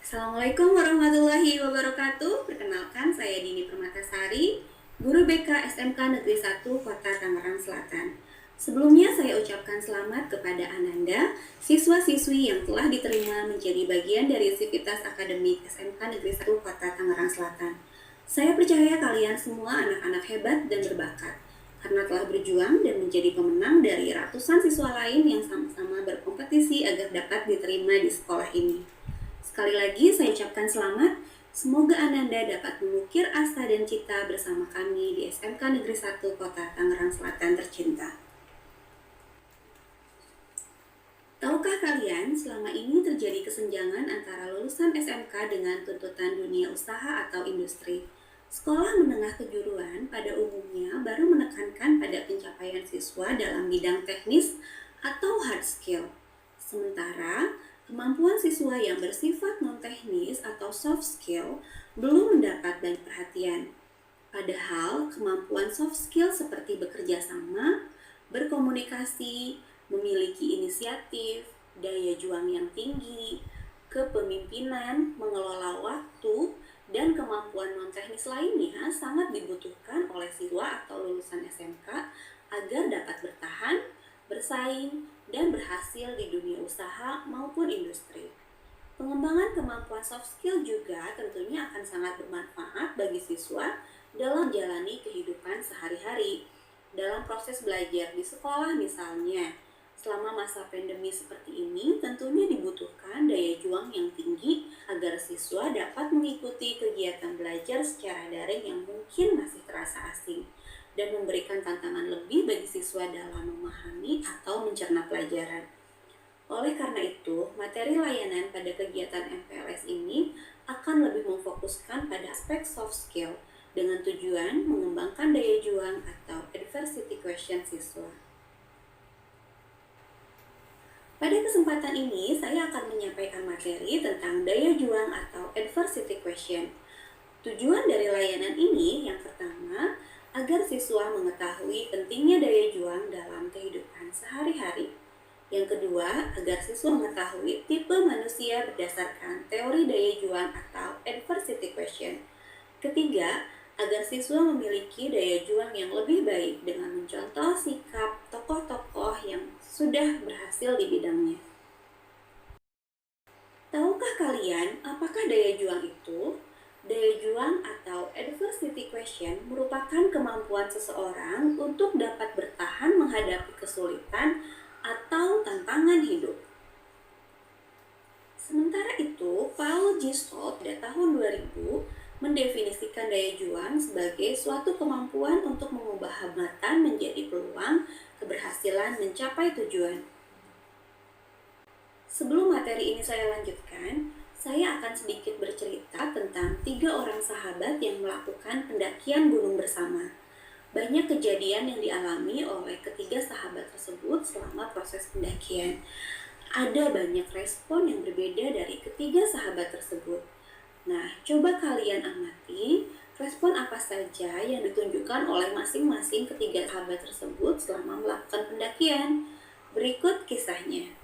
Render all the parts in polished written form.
Assalamualaikum warahmatullahi wabarakatuh. Perkenalkan, saya Dini Permatasari, Guru BK SMK Negeri 1 Kota Tangerang Selatan. Sebelumnya saya ucapkan selamat kepada Ananda, siswa-siswi yang telah diterima menjadi bagian dari Sivitas Akademik SMK Negeri 1 Kota Tangerang Selatan. Saya percaya kalian semua anak-anak hebat dan berbakat, karena telah berjuang dan menjadi pemenang dari ratusan siswa lain yang sama-sama berkompetisi agar dapat diterima di sekolah ini. Sekali lagi saya ucapkan selamat, semoga Ananda dapat mengukir asa dan cita bersama kami di SMK Negeri 1 Kota Tangerang Selatan tercinta. Tahukah kalian, selama ini terjadi kesenjangan antara lulusan SMK dengan tuntutan dunia usaha atau industri. Sekolah menengah kejuruan pada umumnya baru menekankan pada pencapaian siswa dalam bidang teknis atau hard skill. Sementara, kemampuan siswa yang bersifat non-teknis atau soft skill belum mendapat banyak perhatian. Padahal, kemampuan soft skill seperti bekerja sama, berkomunikasi, memiliki inisiatif, daya juang yang tinggi, kepemimpinan, mengelola waktu, dan kemampuan non-teknis lainnya sangat dibutuhkan oleh siswa atau lulusan SMK agar dapat bertahan, bersaing, dan berhasil di dunia usaha maupun industri. Pengembangan kemampuan soft skill juga tentunya akan sangat bermanfaat bagi siswa dalam menjalani kehidupan sehari-hari. Dalam proses belajar di sekolah misalnya, selama masa pandemi seperti ini tentunya dibutuhkan daya juang yang tinggi agar siswa dapat mengikuti kegiatan belajar secara daring yang mungkin masih terasa asing, dan memberikan tantangan lebih bagi siswa dalam memahami atau mencerna pelajaran. Oleh karena itu, materi layanan pada kegiatan MPLS ini akan lebih memfokuskan pada aspek soft skill dengan tujuan mengembangkan daya juang atau adversity question siswa. Pada kesempatan ini, saya akan menyampaikan materi tentang daya juang atau adversity question. Tujuan dari layanan ini yang pertama, agar siswa mengetahui pentingnya daya juang dalam kehidupan sehari-hari. Yang kedua, agar siswa mengetahui tipe manusia berdasarkan teori daya juang atau adversity question. Ketiga, agar siswa memiliki daya juang yang lebih baik dengan mencontoh sikap tokoh-tokoh yang sudah berhasil di bidangnya. Tahukah kalian apakah daya juang itu? Daya juang atau adversity question merupakan kemampuan seseorang untuk dapat bertahan menghadapi kesulitan atau tantangan hidup. Sementara itu, Paul G. Stoll pada tahun 2000 mendefinisikan daya juang sebagai suatu kemampuan untuk mengubah hambatan menjadi peluang keberhasilan mencapai tujuan. Sebelum materi ini saya lanjutkan, saya akan sedikit bercerita tentang 3 orang sahabat yang melakukan pendakian gunung bersama. Banyak kejadian yang dialami oleh ketiga sahabat tersebut selama proses pendakian. Ada banyak respon yang berbeda dari ketiga sahabat tersebut. Nah, coba kalian amati respon apa saja yang ditunjukkan oleh masing-masing ketiga sahabat tersebut selama melakukan pendakian. Berikut kisahnya.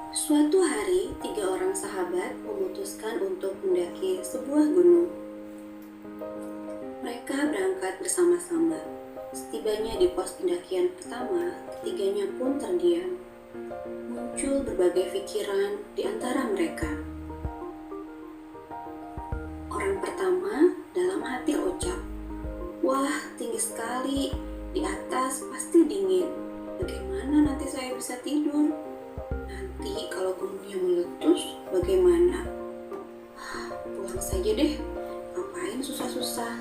Suatu hari, 3 orang sahabat memutuskan untuk mendaki sebuah gunung. Mereka berangkat bersama-sama. Setibanya di pos pendakian pertama, ketiganya pun terdiam. Muncul berbagai pikiran di antara mereka. Orang pertama dalam hati ucap, "Wah, tinggi sekali. Di atas pasti dingin. Bagaimana nanti saya bisa tidur? Nanti kalau gunungnya meletus, bagaimana? Pulang saja deh, ngapain susah-susah."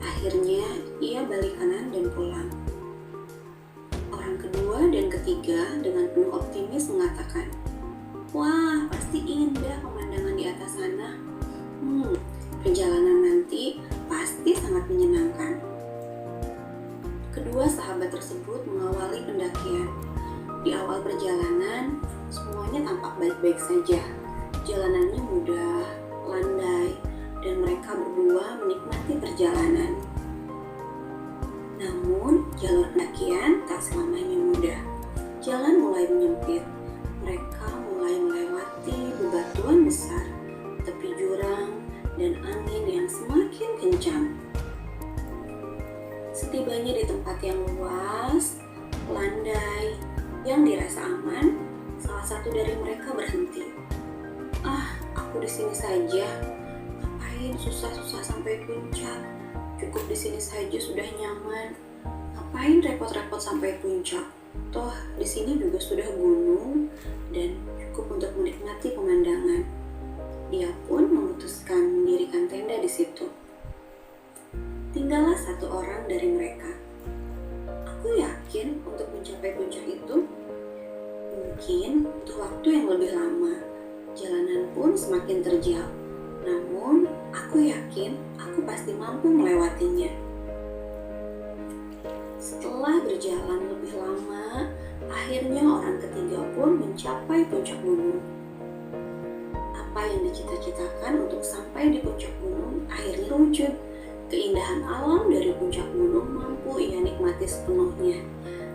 Akhirnya, ia balik kanan dan pulang. Orang kedua dan ketiga dengan penuh optimis mengatakan, "Wah, pasti indah pemandangan di atas sana. Perjalanan nanti pasti sangat menyenangkan." Kedua sahabat tersebut mengawali pendakian. Di awal perjalanan, semuanya tampak baik-baik saja. Jalanannya mudah, landai, dan mereka berdua menikmati perjalanan. Namun, jalur pendakian tak selamanya mudah. Jalan mulai menyempit. Mereka mulai melewati bebatuan besar, tepi jurang, dan angin yang semakin kencang. Setibanya di tempat yang luas, landai, yang dirasa aman, salah satu dari mereka berhenti. Aku di sini saja. Ngapain susah-susah sampai puncak? Cukup di sini saja sudah nyaman. Ngapain repot-repot sampai puncak? Toh di sini juga sudah gunung dan cukup untuk menikmati pemandangan. Dia pun memutuskan mendirikan tenda di situ. Tinggallah satu orang dari mereka. Aku yakin untuk mencapai puncak itu mungkin butuh waktu yang lebih lama. Jalanan pun semakin terjal. Namun, aku yakin aku pasti mampu melewatinya. Setelah berjalan lebih lama, akhirnya orang ketiga pun mencapai puncak gunung. Apa yang dicita-citakan untuk sampai di puncak gunung akhirnya terwujud. Keindahan alam dari puncak gunung mampu ia nikmati sepenuhnya.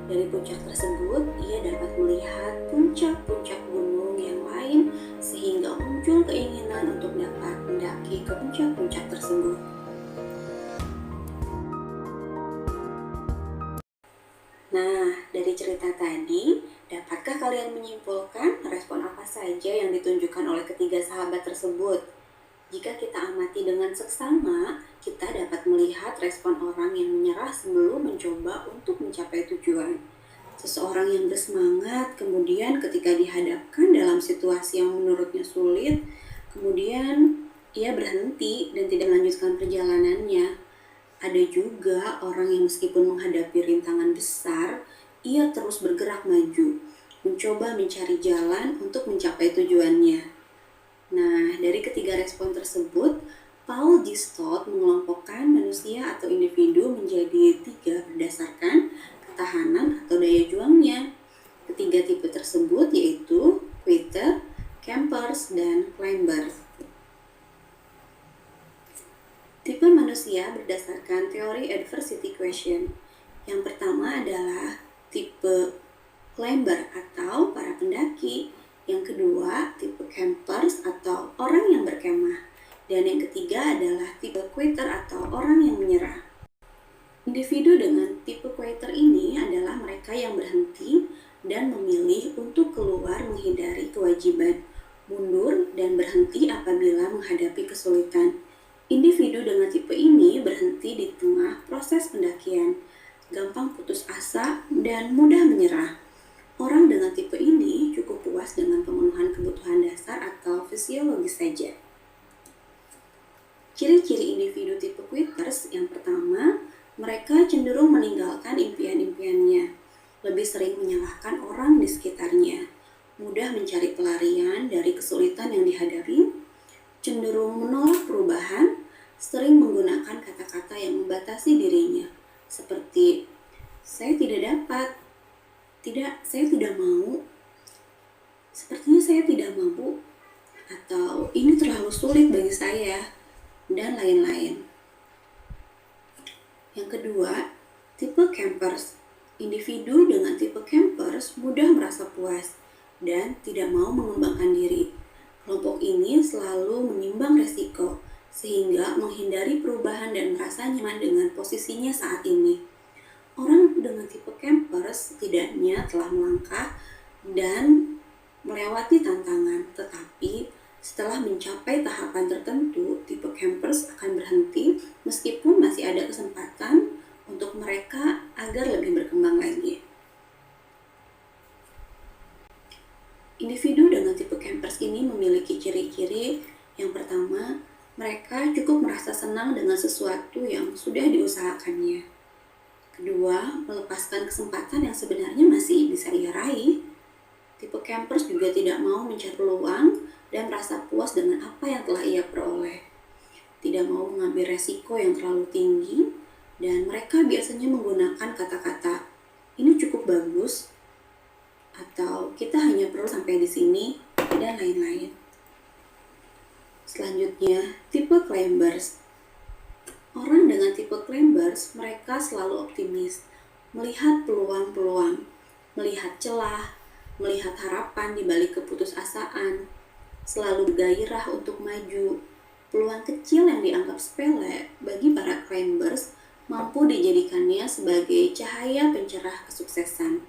Dari puncak tersebut, ia dapat melihat puncak-puncak gunung yang lain sehingga muncul keinginan untuk dapat mendaki ke puncak-puncak tersebut. Nah, dari cerita tadi, dapatkah kalian menyimpulkan respon apa saja yang ditunjukkan oleh ketiga sahabat tersebut? Jika kita amati dengan seksama, kita dapat melihat respon orang yang menyerah sebelum mencoba untuk mencapai tujuan. Seseorang yang bersemangat, kemudian ketika dihadapkan dalam situasi yang menurutnya sulit, kemudian ia berhenti dan tidak melanjutkan perjalanannya. Ada juga orang yang meskipun menghadapi rintangan besar, ia terus bergerak maju, mencoba mencari jalan untuk mencapai tujuannya. Nah, dari ketiga respon tersebut, Paul G. Stott mengelompokkan manusia atau individu menjadi 3 berdasarkan ketahanan atau daya juangnya. Ketiga tipe tersebut yaitu quitter, campers, dan climbers. Tipe manusia berdasarkan teori adversity question. Yang pertama adalah tipe climber atau para pendaki. Yang kedua, tipe campers atau orang yang berkemah. Dan yang ketiga adalah tipe quitter atau orang yang menyerah. Individu dengan tipe quitter ini adalah mereka yang berhenti dan memilih untuk keluar menghindari kewajiban, mundur dan berhenti apabila menghadapi kesulitan. Individu dengan tipe ini berhenti di tengah proses pendakian, gampang putus asa dan mudah menyerah. Orang dengan tipe ini cukup puas dengan pemenuhan kebutuhan dasar atau fisiologis saja. Ciri-ciri individu tipe quitters yang pertama, mereka cenderung meninggalkan impian-impiannya, lebih sering menyalahkan orang di sekitarnya, mudah mencari pelarian dari kesulitan yang dihadapi, cenderung menolak perubahan, sering menggunakan kata-kata yang membatasi dirinya, seperti saya tidak dapat, saya tidak mau, sepertinya saya tidak mampu, atau ini terlalu sulit bagi saya, dan lain-lain. Yang kedua, tipe campers. Individu dengan tipe campers mudah merasa puas dan tidak mau mengembangkan diri. Kelompok ini selalu menimbang resiko, sehingga menghindari perubahan dan merasa nyaman dengan posisinya saat ini. Orang dengan tipe campers setidaknya telah melangkah dan melewati tantangan, tetapi setelah mencapai tahapan tertentu, tipe campers akan berhenti meskipun masih ada kesempatan untuk mereka agar lebih berkembang lagi. Individu dengan tipe campers ini memiliki ciri-ciri yang pertama, mereka cukup merasa senang dengan sesuatu yang sudah diusahakannya. Kedua, melepaskan kesempatan yang sebenarnya masih bisa ia raih. Tipe campers juga tidak mau mencari peluang dan merasa puas dengan apa yang telah ia peroleh. Tidak mau mengambil resiko yang terlalu tinggi, dan mereka biasanya menggunakan kata-kata, ini cukup bagus, atau kita hanya perlu sampai di sini, dan lain-lain. Selanjutnya, tipe climbers. Orang dengan tipe climbers, mereka selalu optimis, melihat peluang-peluang. melihat celah, melihat harapan di balik keputusasaan, selalu bergairah untuk maju. Peluang kecil yang dianggap sepele bagi para climbers mampu dijadikannya sebagai cahaya pencerah kesuksesan.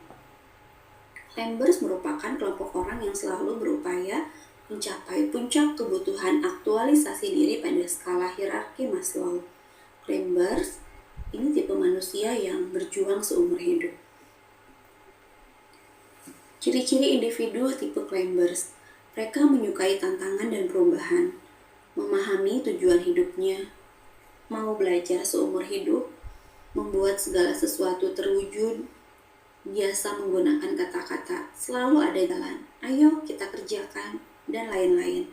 Climbers merupakan kelompok orang yang selalu berupaya mencapai puncak kebutuhan aktualisasi diri pada skala hierarki Maslow. Climbers ini tipe manusia yang berjuang seumur hidup. Ciri-ciri individu tipe climbers. Mereka menyukai tantangan dan perubahan, memahami tujuan hidupnya, mau belajar seumur hidup, membuat segala sesuatu terwujud, biasa menggunakan kata-kata, selalu ada jalan, ayo kita kerjakan, dan lain-lain.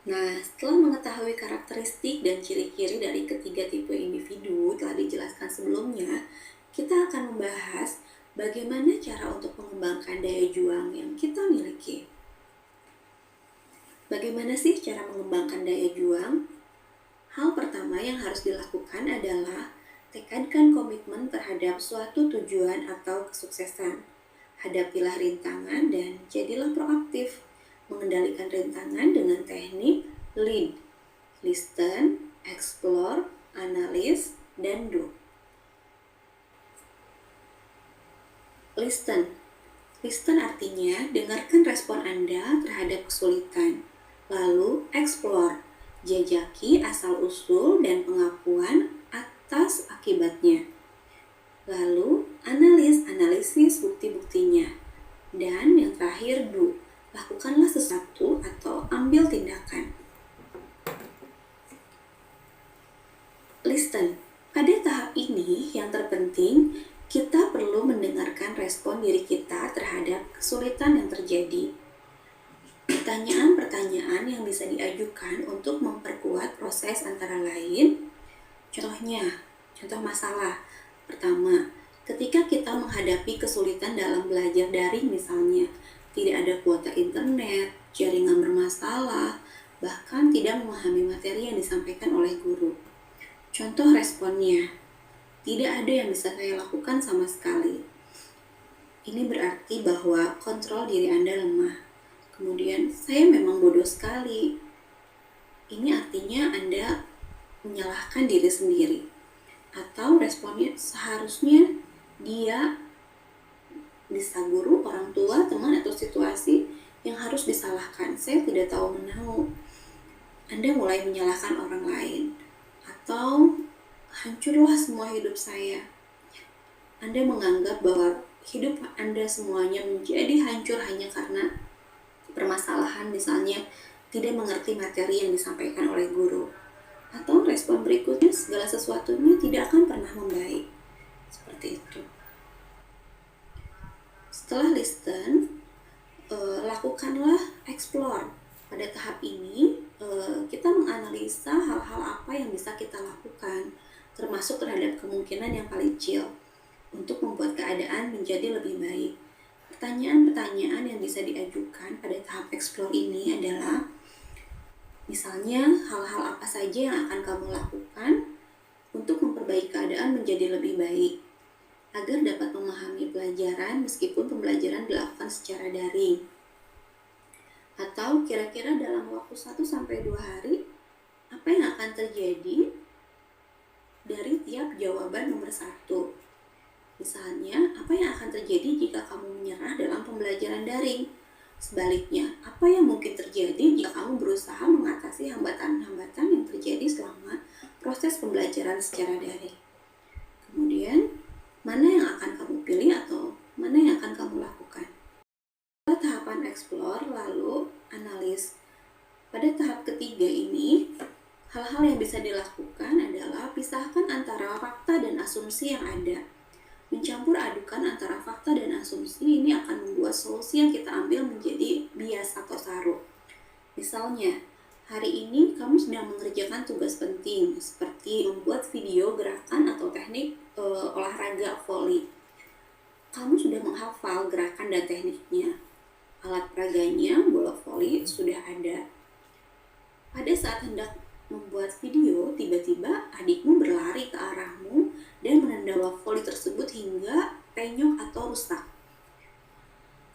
Nah, setelah mengetahui karakteristik dan ciri-ciri dari ketiga tipe individu telah dijelaskan sebelumnya, kita akan membahas bagaimana cara untuk mengembangkan daya juang yang kita miliki. Bagaimana sih cara mengembangkan daya juang? Hal pertama yang harus dilakukan adalah tekadkan komitmen terhadap suatu tujuan atau kesuksesan. Hadapilah rintangan dan jadilah proaktif. Mengendalikan rintangan dengan teknik lead, listen, explore, analyze, dan do. Listen. Listen artinya dengarkan respon Anda terhadap kesulitan. Lalu explore, jajaki asal-usul dan pengakuan atas akibatnya. Lalu analisis bukti-buktinya. Dan yang terakhir do, lakukanlah sesuatu atau ambil tindakan. Listen. Pada tahap ini yang terpenting, kita perlu mendengarkan respon diri kita terhadap kesulitan yang terjadi. Pertanyaan-pertanyaan yang bisa diajukan untuk memperkuat proses antara lain. Contoh masalah. Pertama, ketika kita menghadapi kesulitan dalam belajar daring misalnya, tidak ada kuota internet, jaringan bermasalah, bahkan tidak memahami materi yang disampaikan oleh guru. Contoh responnya, tidak ada yang bisa saya lakukan sama sekali. Ini berarti bahwa kontrol diri Anda lemah. Kemudian, saya memang bodoh sekali. Ini artinya Anda menyalahkan diri sendiri. Atau responnya seharusnya dia bisa guru, orang tua, teman, atau situasi yang harus disalahkan. Saya tidak tahu menahu. Anda mulai menyalahkan orang lain. Atau hancurlah semua hidup saya. Anda menganggap bahwa hidup Anda semuanya menjadi hancur hanya karena permasalahan, misalnya tidak mengerti materi yang disampaikan oleh guru. Atau respon berikutnya, segala sesuatunya tidak akan pernah membaik. Seperti itu. Setelah listen, lakukanlah explore. Pada tahap ini, kita menganalisa hal-hal apa yang bisa kita lakukan, termasuk terhadap kemungkinan yang paling kecil, untuk membuat keadaan menjadi lebih baik. Pertanyaan-pertanyaan yang bisa diajukan pada tahap explore ini adalah, misalnya, hal-hal apa saja yang akan kamu lakukan untuk memperbaiki keadaan menjadi lebih baik, agar dapat memahami pelajaran meskipun pembelajaran dilakukan secara daring. Atau kira-kira dalam waktu 1-2 hari, apa yang akan terjadi dari tiap jawaban nomor 1. Misalnya, apa yang akan terjadi jika kamu menyerah dalam pembelajaran daring? Sebaliknya, apa yang mungkin terjadi jika kamu berusaha mengatasi hambatan-hambatan yang terjadi selama proses pembelajaran secara daring? Kemudian, mana yang akan kamu pilih atau mana yang akan kamu lakukan? Pada tahapan explore, lalu analis. Pada tahap ketiga ini, hal-hal yang bisa dilakukan adalah pisahkan antara fakta dan asumsi yang ada. Mencampur adukan antara fakta dan asumsi ini akan membuat solusi yang kita ambil menjadi bias atau saru. Misalnya, hari ini kamu sedang mengerjakan tugas penting seperti membuat video gerakan atau teknik olahraga volley. Kamu sudah menghafal gerakan dan tekniknya. Alat peraganya, bola volley, sudah ada. Pada saat hendak membuat video, tiba-tiba adikmu berlari ke arahmu dan menanda voli tersebut hingga penyok atau rusak.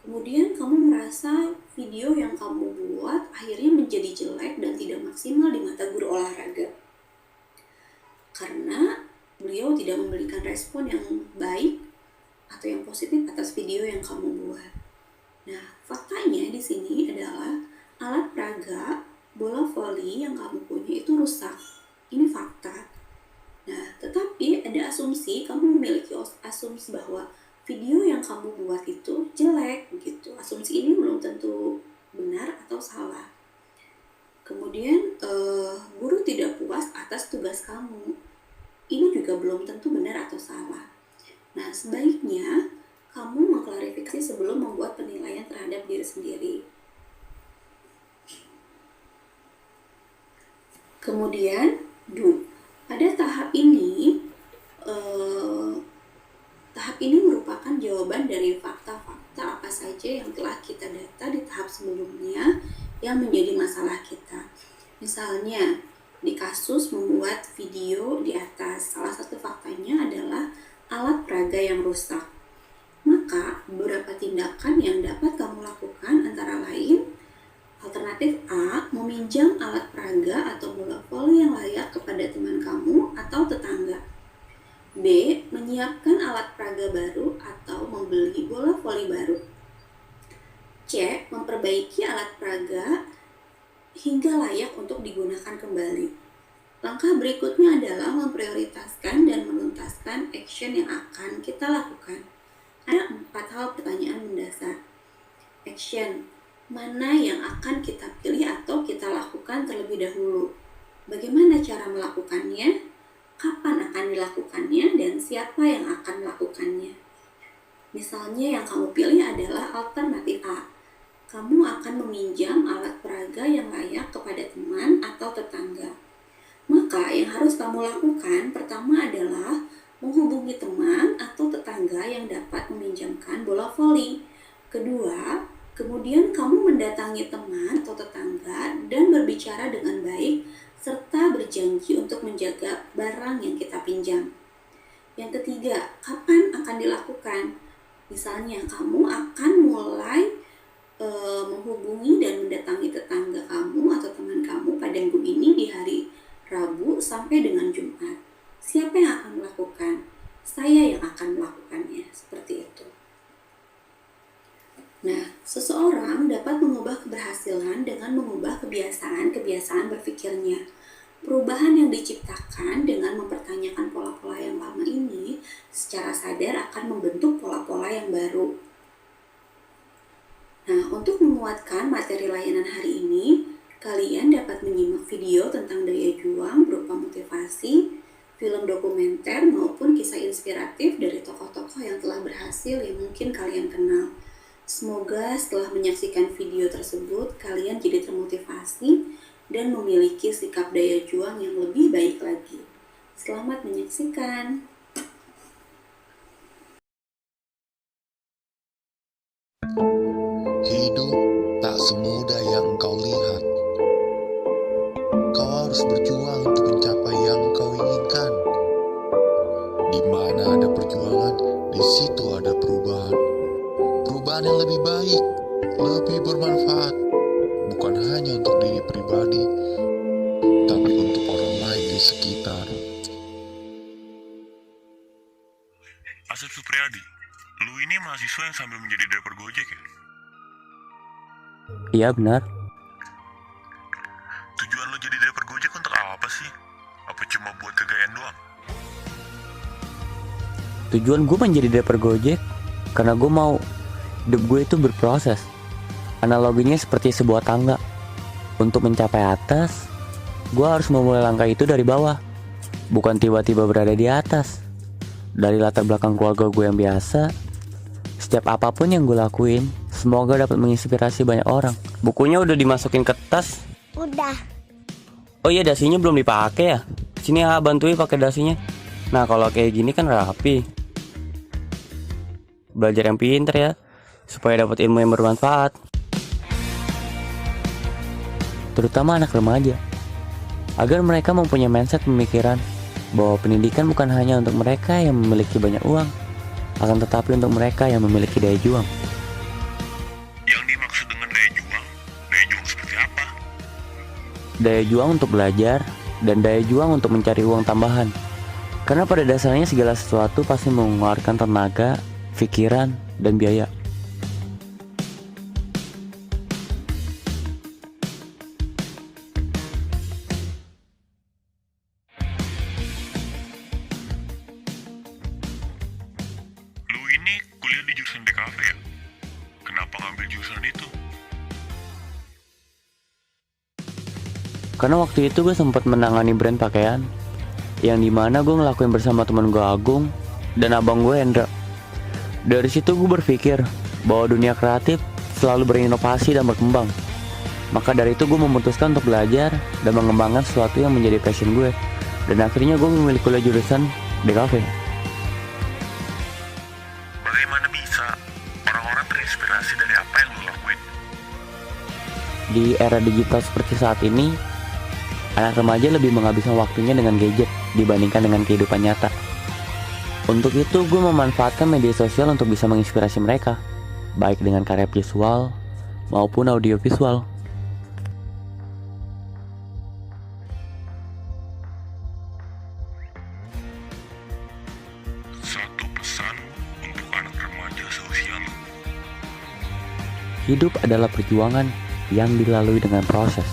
Kemudian kamu merasa video yang kamu buat akhirnya menjadi jelek dan tidak maksimal di mata guru olahraga. Karena beliau tidak memberikan respon yang baik atau yang positif atas video yang kamu buat. Nah, faktanya di sini adalah alat peraga bola voli yang kamu punya itu rusak. Ini fakta. Nah, tetapi ada asumsi, kamu memiliki asumsi bahwa video yang kamu buat itu jelek gitu. Asumsi ini belum tentu benar atau salah. Kemudian guru tidak puas atas tugas kamu. Ini juga belum tentu benar atau salah. Nah, sebaiknya kamu mengklarifikasi sebelum membuat penilaian terhadap diri sendiri. Kemudian, pada tahap ini merupakan jawaban dari fakta-fakta apa saja yang telah kita data di tahap sebelumnya yang menjadi masalah kita. Misalnya, di kasus membuat video di atas, salah satu faktanya adalah alat peraga yang rusak. Maka, beberapa tindakan yang dapat kamu lakukan antara lain, alternatif A, meminjam alat peraga atau bola voli yang layak kepada teman kamu atau tetangga. B, menyiapkan alat peraga baru atau membeli bola voli baru. C, memperbaiki alat peraga hingga layak untuk digunakan kembali. Langkah berikutnya adalah memprioritaskan dan menuntaskan action yang akan kita lakukan. Ada 4 hal pertanyaan mendasar. Action, mana yang akan kita pilih atau kita lakukan terlebih dahulu? Bagaimana cara melakukannya? Kapan akan dilakukannya? Dan siapa yang akan melakukannya? Misalnya yang kamu pilih adalah alternatif A. Kamu akan meminjam alat peraga yang layak kepada teman atau tetangga. Maka yang harus kamu lakukan pertama adalah menghubungi teman atau tetangga yang dapat meminjamkan bola voli. Kedua, kemudian kamu mendatangi teman atau tetangga dan berbicara dengan baik serta berjanji untuk menjaga barang yang kita pinjam. Yang ketiga, kapan akan dilakukan? Misalnya kamu akan mulai menghubungi dan mendatangi tetangga kamu atau teman kamu pada minggu ini di hari Rabu sampai dengan Jumat. Siapa yang akan melakukan? Saya yang akan melakukannya, seperti itu. Nah, seseorang dapat mengubah keberhasilan dengan mengubah kebiasaan berpikirnya. Perubahan yang diciptakan dengan mempertanyakan pola-pola yang lama ini secara sadar akan membentuk pola-pola yang baru. Nah, untuk menguatkan materi layanan hari ini, kalian dapat menyimak video tentang daya juang berupa motivasi, film dokumenter maupun kisah inspiratif dari tokoh-tokoh yang telah berhasil yang mungkin kalian kenal. Semoga setelah menyaksikan video tersebut, kalian jadi termotivasi dan memiliki sikap daya juang yang lebih baik lagi. Selamat menyaksikan! Hidup tak semudah yang engkau lihat. Kau harus berjuang untuk mencapai yang engkau inginkan. Di mana ada perjuangan, di situ ada perubahan. Perubahan yang lebih baik, lebih bermanfaat, bukan hanya untuk diri pribadi, tapi untuk orang lain di sekitar. Asep Supriyadi, lu ini mahasiswa yang sambil menjadi driver Gojek ya? Iya benar. Tujuan lu jadi driver Gojek untuk apa sih? Apa cuma buat kegayaan doang? Tujuan gue menjadi driver Gojek karena gue mau hidup gue itu berproses. Analoginya seperti sebuah tangga. Untuk mencapai atas, gue harus memulai langkah itu dari bawah, bukan tiba-tiba berada di atas. Dari latar belakang keluarga gue yang biasa, setiap apapun yang gue lakuin, semoga dapat menginspirasi banyak orang. Bukunya udah dimasukin ke tas? Udah. Oh iya, dasinya belum dipakai ya? Sini bantuin pakai dasinya. Nah kalau kayak gini kan rapi. Belajar yang pinter ya, supaya dapat ilmu yang bermanfaat. Terutama anak remaja, agar mereka mempunyai mindset pemikiran bahwa pendidikan bukan hanya untuk mereka yang memiliki banyak uang, akan tetapi untuk mereka yang memiliki daya juang. Yang dimaksud dengan daya juang seperti apa? Daya juang untuk belajar dan daya juang untuk mencari uang tambahan. Karena pada dasarnya segala sesuatu pasti mengeluarkan tenaga, pikiran, dan biaya. Lu ini kuliah di jurusan DKV ya? Kenapa ngambil jurusan itu? Karena waktu itu gue sempat menangani brand pakaian, yang dimana gue ngelakuin bersama temen gue Agung dan abang gue Hendra. Dari situ gue berpikir bahwa dunia kreatif selalu berinovasi dan berkembang. Maka dari itu gue memutuskan untuk belajar dan mengembangkan sesuatu yang menjadi passion gue. Dan akhirnya gue memilih kuliah jurusan DKV. Bagaimana bisa orang-orang terinspirasi dari apa yang lu lakuin? Di era digital seperti saat ini, anak remaja lebih menghabiskan waktunya dengan gadget dibandingkan dengan kehidupan nyata. Untuk itu gue memanfaatkan media sosial untuk bisa menginspirasi mereka, baik dengan karya visual maupun audiovisual. Satu pesan untuk anak remaja seusia lu. Hidup adalah perjuangan yang dilalui dengan proses.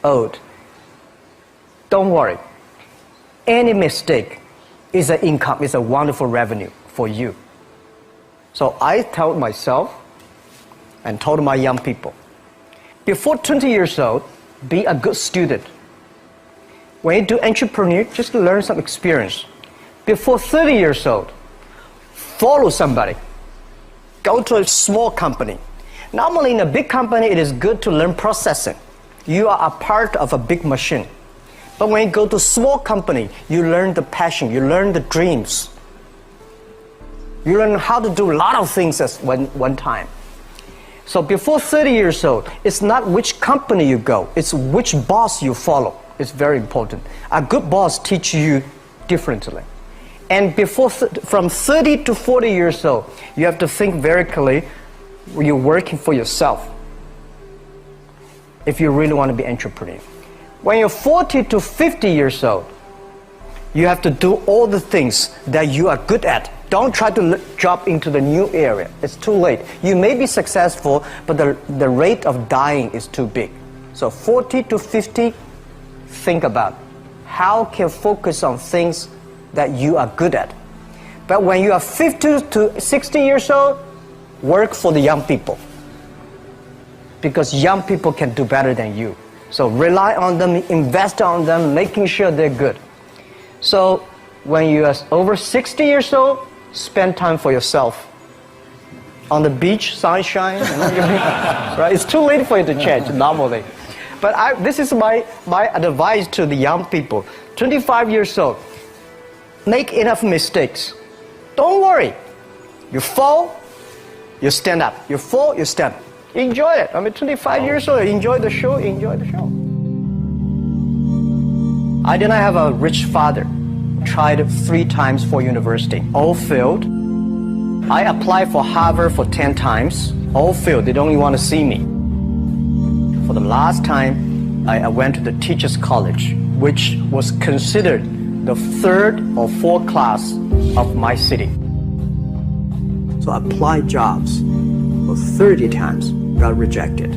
Old. Don't worry. Any mistake is an income, is a wonderful revenue for you. So I told myself and told my young people, before 20 years old, be a good student. When you do entrepreneur, just learn some experience. Before 30 years old, follow somebody. Go to a small company. Normally in a big company, it is good to learn processing. You are a part of a big machine. But when you go to small company, you learn the passion, you learn the dreams. You learn how to do a lot of things at one time. So before 30 years old, it's not which company you go, it's which boss you follow. It's very important. A good boss teaches you differently. And from 30 to 40 years old, you have to think very clearly, you're working for yourself. If you really want to be an entrepreneur. When you're 40 to 50 years old, you have to do all the things that you are good at. Don't try to jump into the new area. It's too late. You may be successful, but the rate of dying is too big. So 40 to 50, think about how can you focus on things that you are good at. But when you are 50 to 60 years old, work for the young people. Because young people can do better than you. So rely on them, invest on them, making sure they're good. So when you are over 60 years old, spend time for yourself. On the beach, sunshine, right? It's too late for you to change normally. But this is my advice to the young people. 25 years old, make enough mistakes. Don't worry. You fall, you stand up. You fall, you stand up. Enjoy it. 25 years old, enjoy the show, enjoy the show. I did not have a rich father. Tried 3 times for university, all failed. I applied for Harvard for 10 times, all failed. They don't even want to see me. For the last time, I went to the Teachers College, which was considered the 3rd or 4th class of my city. So I applied jobs for 30 times, got rejected.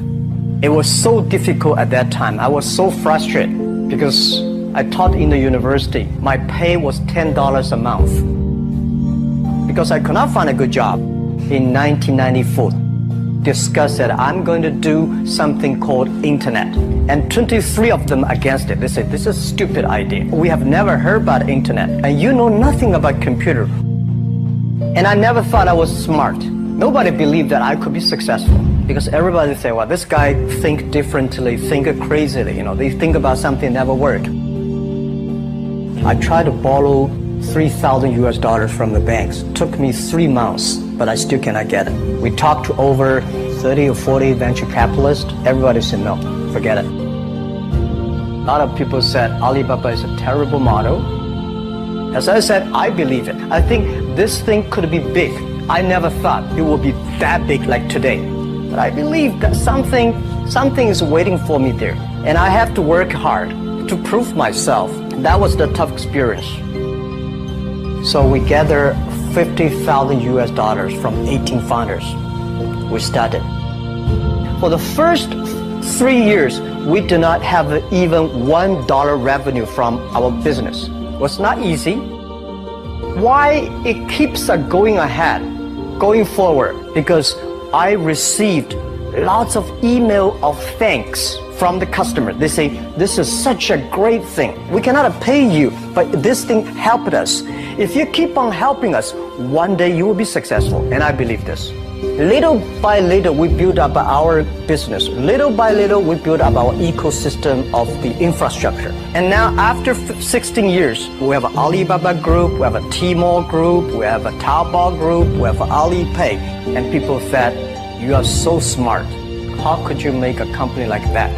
It was so difficult at that time. I was so frustrated because I taught in the university. My pay was $10 a month. Because I could not find a good job. In 1994, discussed that I'm going to do something called internet. And 23 of them against it. They said, this is a stupid idea. We have never heard about internet. And you know nothing about computer. And I never thought I was smart. Nobody believed that I could be successful. Because everybody say, well, this guy think differently, think crazily, they think about something never work. I tried to borrow $3,000 from the banks. Took me 3 months, but I still cannot get it. We talked to over 30 or 40 venture capitalists. Everybody said, no, forget it. A lot of people said Alibaba is a terrible model. As I said, I believe it. I think this thing could be big. I never thought it would be that big like today. But I believe that something is waiting for me there. And I have to work hard to prove myself. That was the tough experience. So we gathered $50,000 from 18 founders. We started. For the first 3 years, we did not have even $1 revenue from our business. It was not easy. Why it keeps going ahead, going forward? Because I received lots of email of thanks from the customer. They say, this is such a great thing. We cannot pay you, but this thing helped us. If you keep on helping us, one day you will be successful. And I believe this. Little by little, we build up our business. Little by little, we build up our ecosystem of the infrastructure. And now, after 16 years, we have an Alibaba group, we have a Tmall group, we have a Taobao group, we have Alipay. And people said, you are so smart. How could you make a company like that?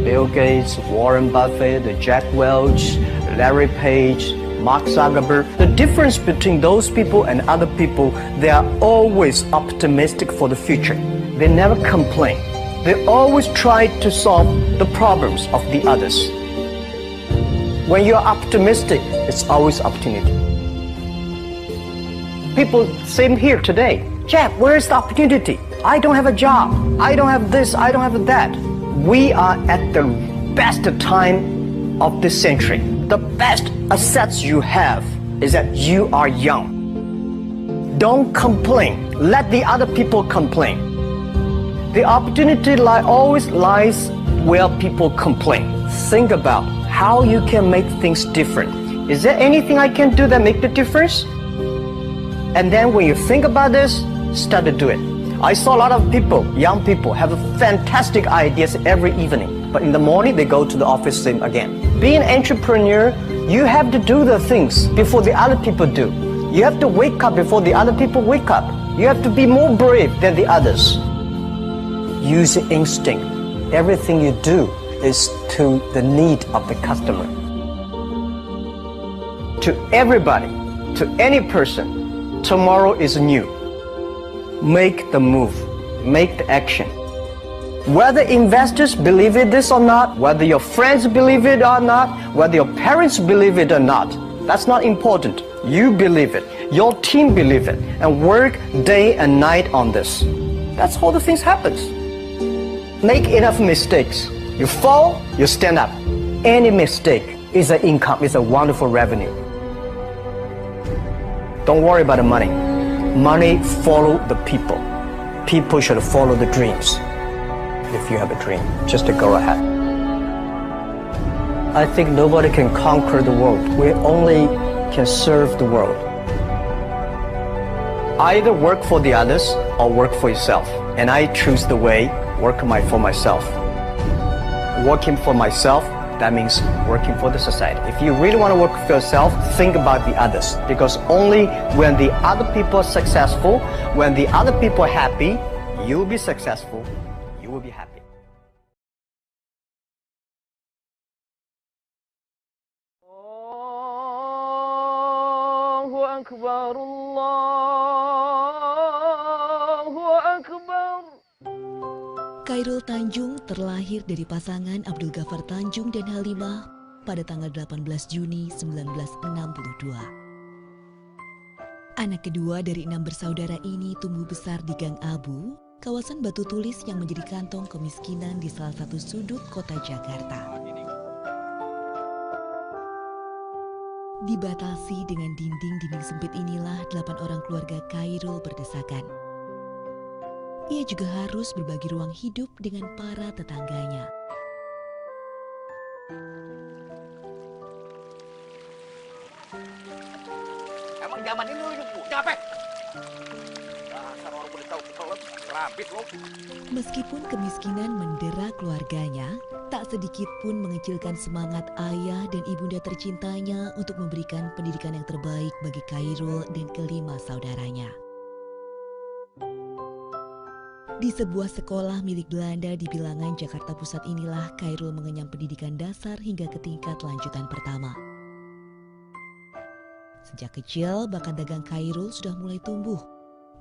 Bill Gates, Warren Buffett, Jack Welch, Larry Page, Mark Zuckerberg. The difference between those people and other people, they are always optimistic for the future. They never complain. They always try to solve the problems of the others. When you're optimistic, it's always opportunity. People, same here today. Jeff, where's the opportunity? I don't have a job. I don't have this. I don't have that. We are at the best time of this century. The best assets you have is that you are young. Don't complain. Let the other people complain. The opportunity always lies where people complain. Think about how you can make things different. Is there anything I can do that make the difference? And then when you think about this, start to do it. I saw a lot of people, young people, have fantastic ideas every evening. But in the morning, they go to the office same again. Being an entrepreneur, you have to do the things before the other people do. You have to wake up before the other people wake up. You have to be more brave than the others. Use instinct. Everything you do is to the need of the customer. To everybody, to any person, tomorrow is new. Make the move, make the action. Whether investors believe it this or not, whether your friends believe it or not, whether your parents believe it or not, that's not important. You believe it, your team believe it, and work day and night on this. That's how the things happens. Make enough mistakes. You fall, you stand up. Any mistake is an income, is a wonderful revenue. Don't worry about the money. Money follow the people. People should follow the dreams. If you have a dream, just to go ahead. I think nobody can conquer the world. We only can serve the world. Either work for the others or work for yourself. And I choose the way, work for myself. Working for myself, that means working for the society. If you really want to work for yourself, think about the others. Because only when the other people are successful, when the other people are happy, you will be successful, you will be happy. Allahu Akbar, Allahu Akbar. Khairul Tanjung terlahir dari pasangan Abdul Ghaffar Tanjung dan Halimah pada tanggal 18 Juni 1962. Anak kedua dari 6 bersaudara ini tumbuh besar di Gang Abu, kawasan batu tulis yang menjadi kantong kemiskinan di salah satu sudut kota Jakarta. Dibatasi dengan dinding-dinding sempit inilah 8 orang keluarga Khairul berdesakan. Ia juga harus berbagi ruang hidup dengan para tetangganya. Emang zaman ini lu hidup bujang apa? Dasar orang Meskipun kemiskinan mendera keluarganya, tak sedikit pun mengecilkan semangat ayah dan ibunda tercintanya untuk memberikan pendidikan yang terbaik bagi Khairul dan kelima saudaranya. Di sebuah sekolah milik Belanda di Bilangan, Jakarta Pusat inilah Khairul mengenyam pendidikan dasar hingga ke tingkat lanjutan pertama. Sejak kecil, bakat dagang Khairul sudah mulai tumbuh.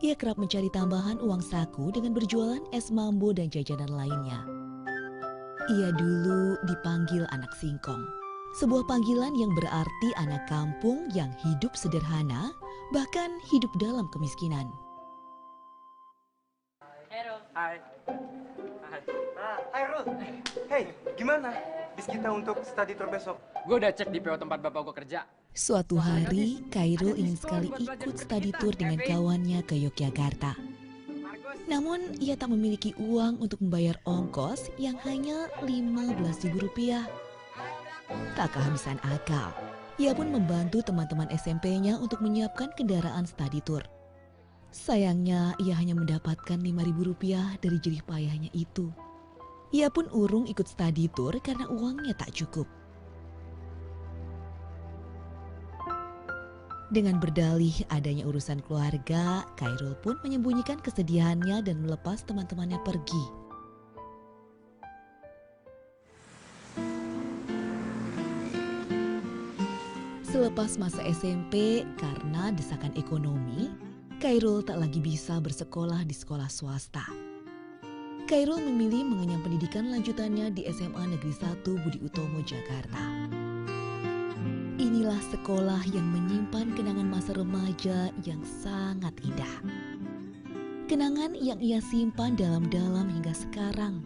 Ia kerap mencari tambahan uang saku dengan berjualan es mambo dan jajanan lainnya. Ia dulu dipanggil anak singkong, sebuah panggilan yang berarti anak kampung yang hidup sederhana, bahkan hidup dalam kemiskinan. Hai. Hai Rul. Hey, gimana bis kita untuk study tour besok? Gue udah cek di PO tempat bapak gue kerja. Suatu hari, Khairul ingin sekali ikut study tour dengan kawannya ke Yogyakarta. Namun, ia tak memiliki uang untuk membayar ongkos yang hanya Rp15.000. Tak kehabisan akal, ia pun membantu teman-teman SMP-nya untuk menyiapkan kendaraan study tour. Sayangnya, ia hanya mendapatkan Rp5.000 dari jerih payahnya itu. Ia pun urung ikut study tour karena uangnya tak cukup. Dengan berdalih adanya urusan keluarga, Khairul pun menyembunyikan kesedihannya dan melepas teman-temannya pergi. Selepas masa SMP, karena desakan ekonomi, Khairul tak lagi bisa bersekolah di sekolah swasta. Khairul memilih mengenyam pendidikan lanjutannya di SMA Negeri 1 Budi Utomo, Jakarta. Inilah sekolah yang menyimpan kenangan masa remaja yang sangat indah. Kenangan yang ia simpan dalam-dalam hingga sekarang.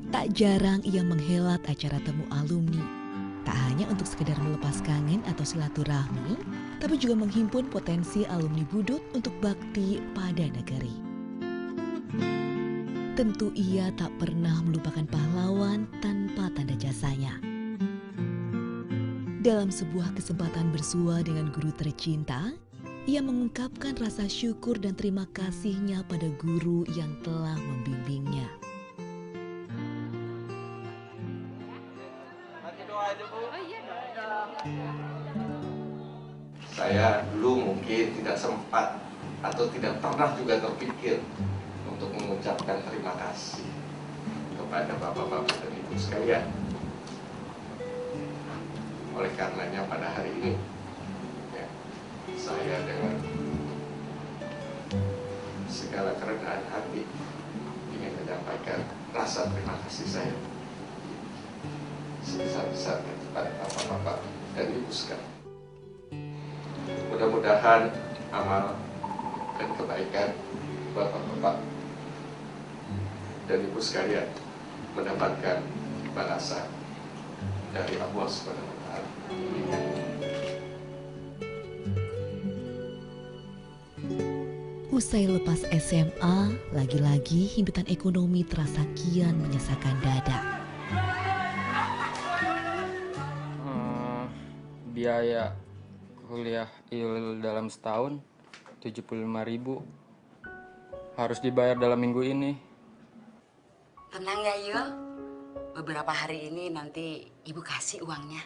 Tak jarang ia menghelat acara temu alumni. Tak hanya untuk sekedar melepas kangen atau silaturahmi, tapi juga menghimpun potensi alumni Budut untuk bakti pada negeri. Tentu ia tak pernah melupakan pahlawan tanpa tanda jasanya. Dalam sebuah kesempatan bersua dengan guru tercinta, ia mengungkapkan rasa syukur dan terima kasihnya pada guru yang telah membimbingnya. Saya dulu mungkin tidak sempat atau tidak pernah juga terpikir untuk mengucapkan terima kasih kepada bapak-bapak dan ibu sekalian. Oleh karenanya pada hari ini, ya, saya dengan segala kerendahan hati ingin menyampaikan rasa terima kasih saya sebesar-besarnya kepada bapak-bapak dan ibu sekalian. Mudah-mudahan amal dan kebaikan bapak-bapak dan ibu sekalian mendapatkan balasan dari Allah Subhanahu wa Ta'ala. Usai lepas SMA, lagi-lagi himpitan ekonomi terasa kian menyesakan dada. Biaya kuliah Il dalam setahun 75.000. Harus dibayar dalam minggu ini. Tenang ya Yul, beberapa hari ini nanti ibu kasih uangnya.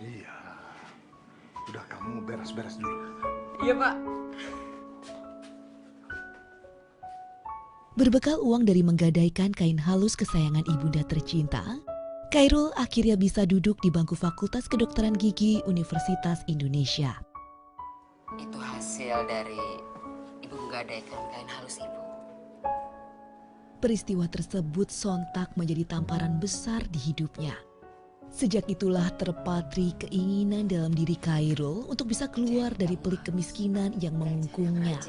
Iya, udah kamu beres-beres dulu. Iya Pak. Berbekal uang dari menggadaikan kain halus kesayangan ibunda tercinta, Khairul akhirnya bisa duduk di bangku Fakultas Kedokteran Gigi Universitas Indonesia. Itu hasil dari ibu menggadaikan kain halus ibu. Peristiwa tersebut sontak menjadi tamparan besar di hidupnya. Sejak itulah terpatri keinginan dalam diri Khairul untuk bisa keluar dari pelik kemiskinan yang mengungkungnya.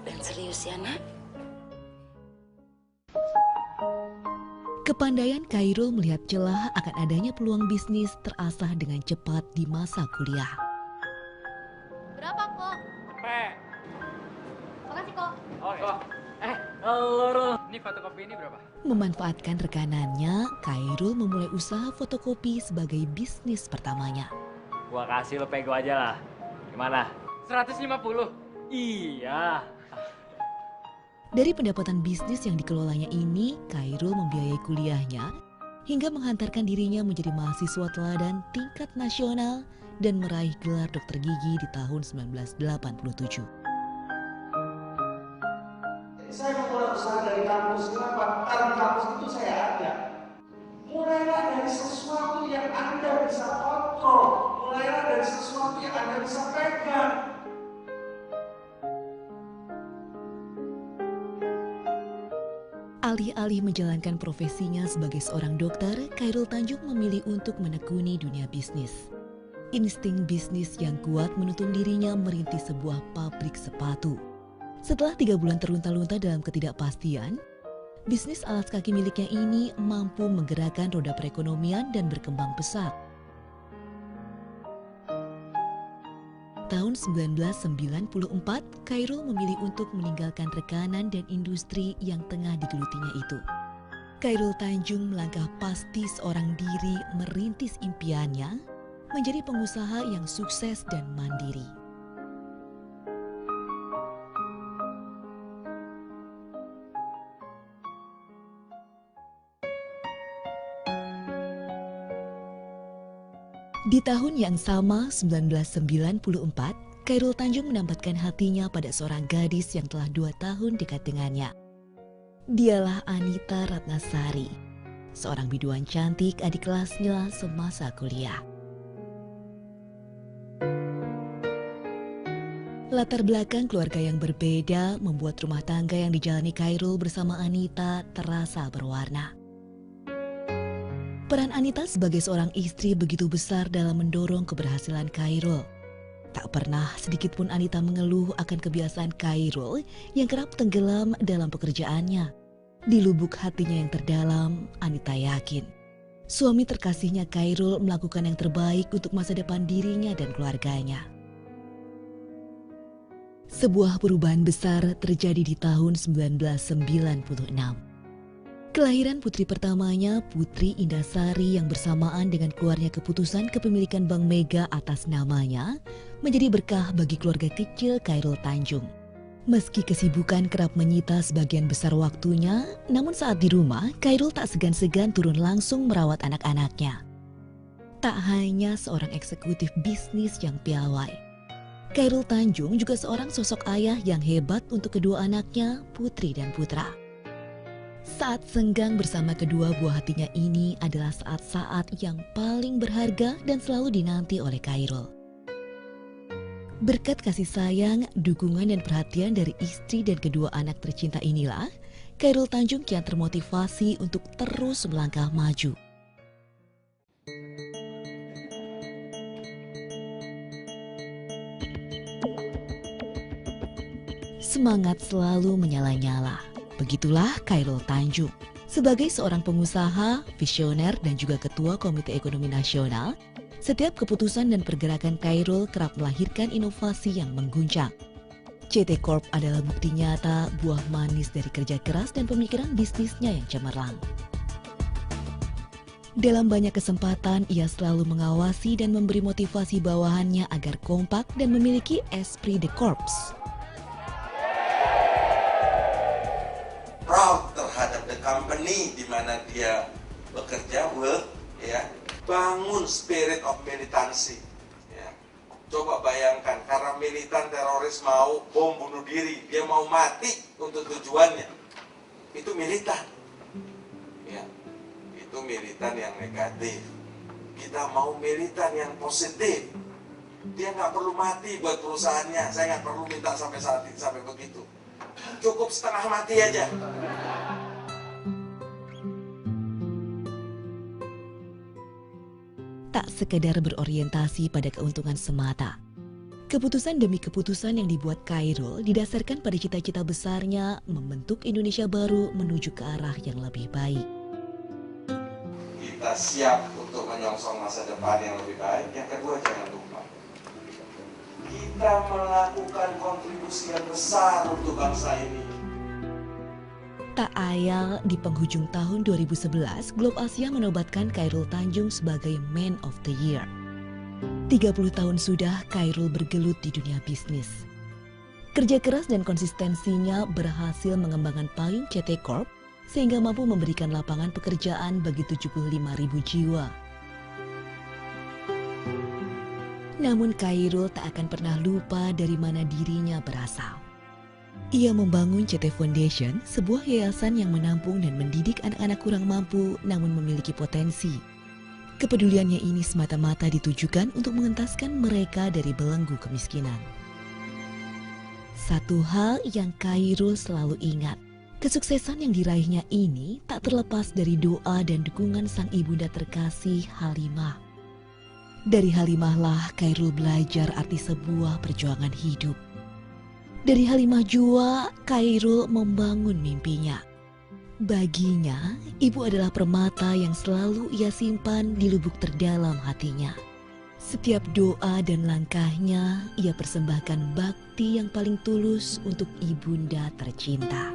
Dan serius ya nak? Kepandaian Khairul melihat celah akan adanya peluang bisnis terasah dengan cepat di masa kuliah. Berapa kok? Makasih kok. Ini fotokopi ini berapa? Memanfaatkan rekanannya, Khairul memulai usaha fotokopi sebagai bisnis pertamanya. Gua kasih lo pego aja lah. Gimana? 150. Iya. Dari pendapatan bisnis yang dikelolanya ini, Khairul membiayai kuliahnya hingga menghantarkan dirinya menjadi mahasiswa teladan tingkat nasional dan meraih gelar dokter gigi di tahun 1987. Saya memulai usaha dari kampus. Kenapa? Karena di kampus itu saya ada. Mulailah dari sesuatu yang Anda bisa kontrol. Mulailah dari sesuatu yang Anda bisa pegang. Alih-alih menjalankan profesinya sebagai seorang dokter, Khairul Tanjung memilih untuk menekuni dunia bisnis. Insting bisnis yang kuat menuntun dirinya merintis sebuah pabrik sepatu. Setelah 3 bulan terlunta-lunta dalam ketidakpastian, bisnis alas kaki miliknya ini mampu menggerakkan roda perekonomian dan berkembang pesat. Tahun 1994, Khairul memilih untuk meninggalkan rekanan dan industri yang tengah digelutinya itu. Khairul Tanjung melangkah pasti seorang diri merintis impiannya menjadi pengusaha yang sukses dan mandiri. Di tahun yang sama, 1994, Khairul Tanjung menempatkan hatinya pada seorang gadis yang telah 2 tahun dekat dengannya. Dialah Anita Ratnasari, seorang biduan cantik adik kelasnya semasa kuliah. Latar belakang keluarga yang berbeda membuat rumah tangga yang dijalani Khairul bersama Anita terasa berwarna. Peran Anita sebagai seorang istri begitu besar dalam mendorong keberhasilan Khairul. Tak pernah sedikit pun Anita mengeluh akan kebiasaan Khairul yang kerap tenggelam dalam pekerjaannya. Di lubuk hatinya yang terdalam, Anita yakin suami terkasihnya Khairul melakukan yang terbaik untuk masa depan dirinya dan keluarganya. Sebuah perubahan besar terjadi di tahun 1996. Kelahiran putri pertamanya, Putri Indasari, yang bersamaan dengan keluarnya keputusan kepemilikan Bank Mega atas namanya, menjadi berkah bagi keluarga kecil Khairul Tanjung. Meski kesibukan kerap menyita sebagian besar waktunya, namun saat di rumah, Khairul tak segan-segan turun langsung merawat anak-anaknya. Tak hanya seorang eksekutif bisnis yang piawai, Khairul Tanjung juga seorang sosok ayah yang hebat untuk kedua anaknya, Putri dan Putra. Saat senggang bersama kedua buah hatinya ini adalah saat-saat yang paling berharga dan selalu dinanti oleh Khairul. Berkat kasih sayang, dukungan dan perhatian dari istri dan kedua anak tercinta inilah, Khairul Tanjung kian termotivasi untuk terus melangkah maju. Semangat selalu menyala-nyala. Begitulah Khairul Tanjung. Sebagai seorang pengusaha, visioner, dan juga ketua Komite Ekonomi Nasional, setiap keputusan dan pergerakan Khairul kerap melahirkan inovasi yang mengguncang. CT Corp adalah bukti nyata buah manis dari kerja keras dan pemikiran bisnisnya yang cemerlang. Dalam banyak kesempatan, ia selalu mengawasi dan memberi motivasi bawahannya agar kompak dan memiliki esprit de corps. Proud terhadap the company di mana dia bekerja, work, ya, bangun spirit of militancy. Ya. Coba bayangkan, karena militan teroris mau bom bunuh diri, dia mau mati untuk tujuannya. Itu militan. Ya. Itu militan yang negatif. Kita mau militan yang positif. Dia nggak perlu mati buat perusahaannya. Saya nggak perlu minta sampai saat ini, sampai begitu. Cukup setengah mati aja. Tak sekedar berorientasi pada keuntungan semata. Keputusan demi keputusan yang dibuat Khairul didasarkan pada cita-cita besarnya membentuk Indonesia baru menuju ke arah yang lebih baik. Kita siap untuk menyongsong masa depan yang lebih baik. Yang kedua, jangan lupa, kita melakukan kontribusi yang besar untuk bangsa ini. Tak ayal di penghujung tahun 2011, Globe Asia menobatkan Khairul Tanjung sebagai Man of the Year. 30 tahun sudah Khairul bergelut di dunia bisnis. Kerja keras dan konsistensinya berhasil mengembangkan payung CT Corp sehingga mampu memberikan lapangan pekerjaan bagi 75.000 jiwa. Namun Khairul tak akan pernah lupa dari mana dirinya berasal. Ia membangun CT Foundation, sebuah yayasan yang menampung dan mendidik anak-anak kurang mampu namun memiliki potensi. Kepeduliannya ini semata-mata ditujukan untuk mengentaskan mereka dari belenggu kemiskinan. Satu hal yang Khairul selalu ingat, kesuksesan yang diraihnya ini tak terlepas dari doa dan dukungan sang ibunda terkasih Halimah. Dari Halimahlah Khairul belajar arti sebuah perjuangan hidup. Dari Halimah jua Khairul membangun mimpinya. Baginya, ibu adalah permata yang selalu ia simpan di lubuk terdalam hatinya. Setiap doa dan langkahnya, ia persembahkan bakti yang paling tulus untuk ibunda tercinta.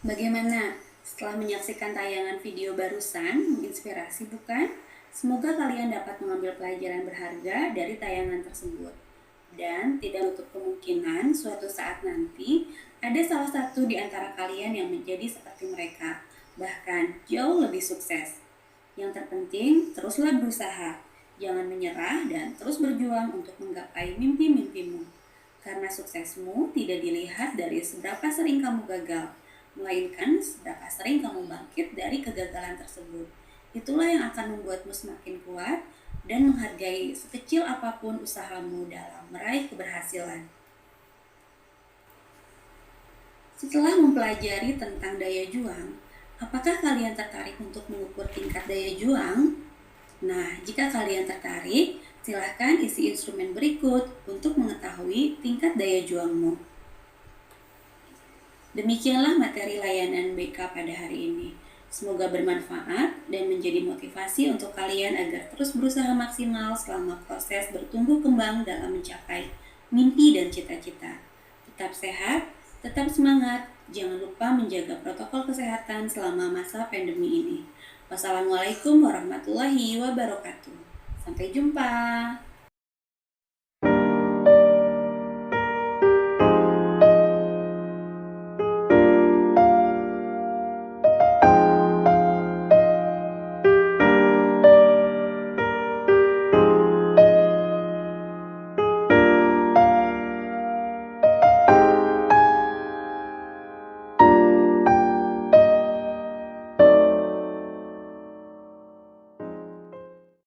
Bagaimana? Setelah menyaksikan tayangan video barusan, menginspirasi bukan? Semoga kalian dapat mengambil pelajaran berharga dari tayangan tersebut. Dan tidak menutup kemungkinan suatu saat nanti ada salah satu di antara kalian yang menjadi seperti mereka, bahkan jauh lebih sukses. Yang terpenting, teruslah berusaha, jangan menyerah dan terus berjuang untuk menggapai mimpi-mimpimu. Karena suksesmu tidak dilihat dari seberapa sering kamu gagal, melainkan seberapa sering kamu bangkit dari kegagalan tersebut. Itulah yang akan membuatmu semakin kuat dan menghargai sekecil apapun usahamu dalam meraih keberhasilan. Setelah mempelajari tentang daya juang, apakah kalian tertarik untuk mengukur tingkat daya juang? Nah, jika kalian tertarik, silahkan isi instrumen berikut untuk mengetahui tingkat daya juangmu. Demikianlah materi layanan BK pada hari ini. Semoga bermanfaat dan menjadi motivasi untuk kalian agar terus berusaha maksimal selama proses bertumbuh kembang dalam mencapai mimpi dan cita-cita. Tetap sehat, tetap semangat, jangan lupa menjaga protokol kesehatan selama masa pandemi ini. Wassalamualaikum warahmatullahi wabarakatuh. Sampai jumpa.